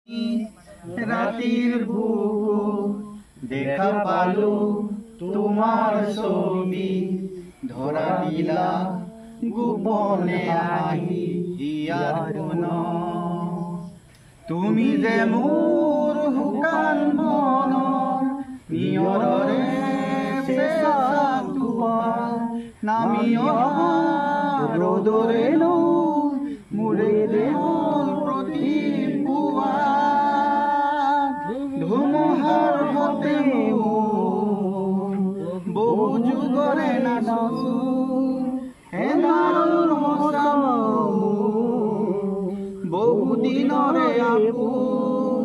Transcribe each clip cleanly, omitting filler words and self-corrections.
ৰাতেৰ book দেখা পালো তোমাৰ ছবি ধৰা দিলা গোপনে আহি ইয়াৰ তুমি যে মোৰ শুকান মনৰ নিয়ৰৰে চেঁচা টোপাল নামি অহা ৰ'দৰে মোৰে দেহৰ প্ৰতি পুৱা ধুমুহাৰ হতে বহু যুগৰে নাচো হেনাৰৰ মচাম বহু দিনৰে আপোন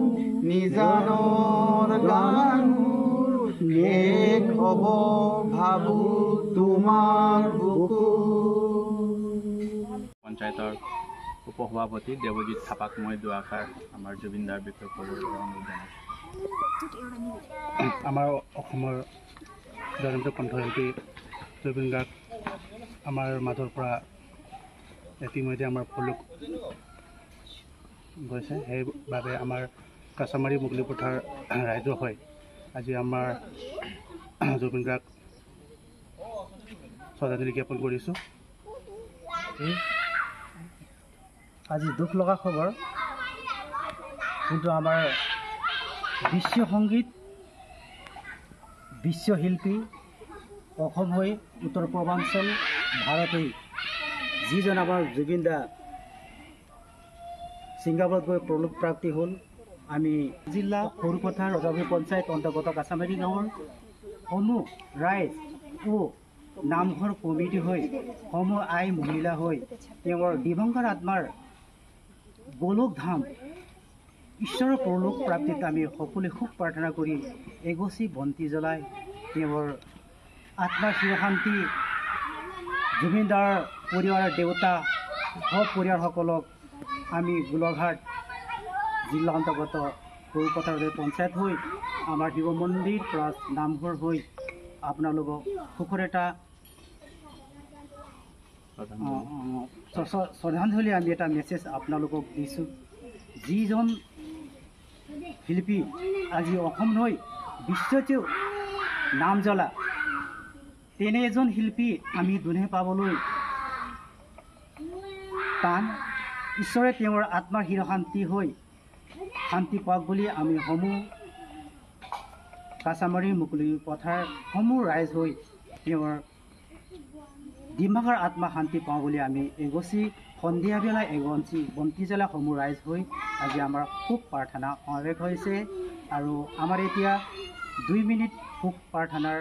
নিজানৰ গান শেষ হ'ব ভাবো তোমাৰ বুকু। পঞ্চায়তৰ উপসভাপতি দেৱজিৎ থাপাক মই দুআষাৰ আমাৰ জুবিন দাৰ বিষয়ে ক'বলৈ অনুৰোধ জনাইছোঁ। আমাৰ অসমৰ জনপ্ৰিয় কণ্ঠশিল্পী জুবিন গাৰ্গ আমাৰ মাজৰ পৰা ইতিমধ্যে আমাৰ পলুক গৈছে। সেইবাবে আমাৰ কাছামাৰী মুকলি পথাৰ ৰাইজৰ হৈ আজি আমাৰ জুবিন গাৰ্গ শ্ৰদ্ধাঞ্জলি জ্ঞাপন কৰিছোঁ। আজি দুখ লগা খবৰ, কিন্তু আমাৰ বিশ্ব সংগীত বিশ্বশিল্পী অসম হৈ উত্তৰ পূৰ্বাঞ্চল ভাৰতেই যিজন আমাৰ জুবিন দা ছিংগাপুৰত গৈ পৰলোক প্ৰাপ্তি হ'ল। আমি জিলা সৰুপথাৰ ৰজাপুৰ পঞ্চায়ত অন্তৰ্গত কাছামাৰী গাঁৱৰ সমূহ ৰাইজ ও নামঘৰ কমিটি হৈ সমূহ আই মহিলা হৈ তেওঁৰ দিবংগত আত্মাৰ গোলক ধাম ঈশ্বৰৰ পৰলোক প্ৰাপ্তিত আমি সকলোৱে সুখ প্ৰাৰ্থনা কৰি এগছি বন্তি জ্বলাই তেওঁৰ আত্মাৰ চিৰশান্তি জুবিন দাৰ পৰিয়ালৰ দেউতা সপৰিয়ালসকলক আমি গোলাঘাট জিলা অন্তৰ্গত সৰুপথাৰ পঞ্চায়ত হৈ আমাৰ শিৱ মন্দিৰ প্লাছ নামঘৰ হৈ আপোনালোকক সুখৰ এটা শ্ৰদ্ধাঞ্জলি আমি এটা মেছেজ আপোনালোকক দিছোঁ। যিজন শিল্পী আজি অসম হৈ বিশ্বতেও নাম জ্বলা, তেনে এজন শিল্পী আমি দুনে পাবলৈ টান। ঈশ্বৰে তেওঁৰ আত্মাৰ চিৰশান্তি হৈ শান্তি পাওক বুলি আমি সমূহ কাছামাৰী মুকলি পথাৰ সমূহ ৰাইজ হৈ তেওঁৰ ডিমাগৰ আত্মা শান্তি পাওঁ বুলি আমি এগছি সন্ধিয়া বেলা এগছি বন্তি জ্বলা সমূহ ৰাইজ হৈ আজি আমাৰ সুখ প্ৰাৰ্থনা সমাৱেশ হৈছে। আৰু আমাৰ এতিয়া 2 মিনিট সুখ প্ৰাৰ্থনাৰ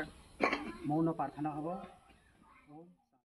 মৌন প্ৰাৰ্থনা হ'ব।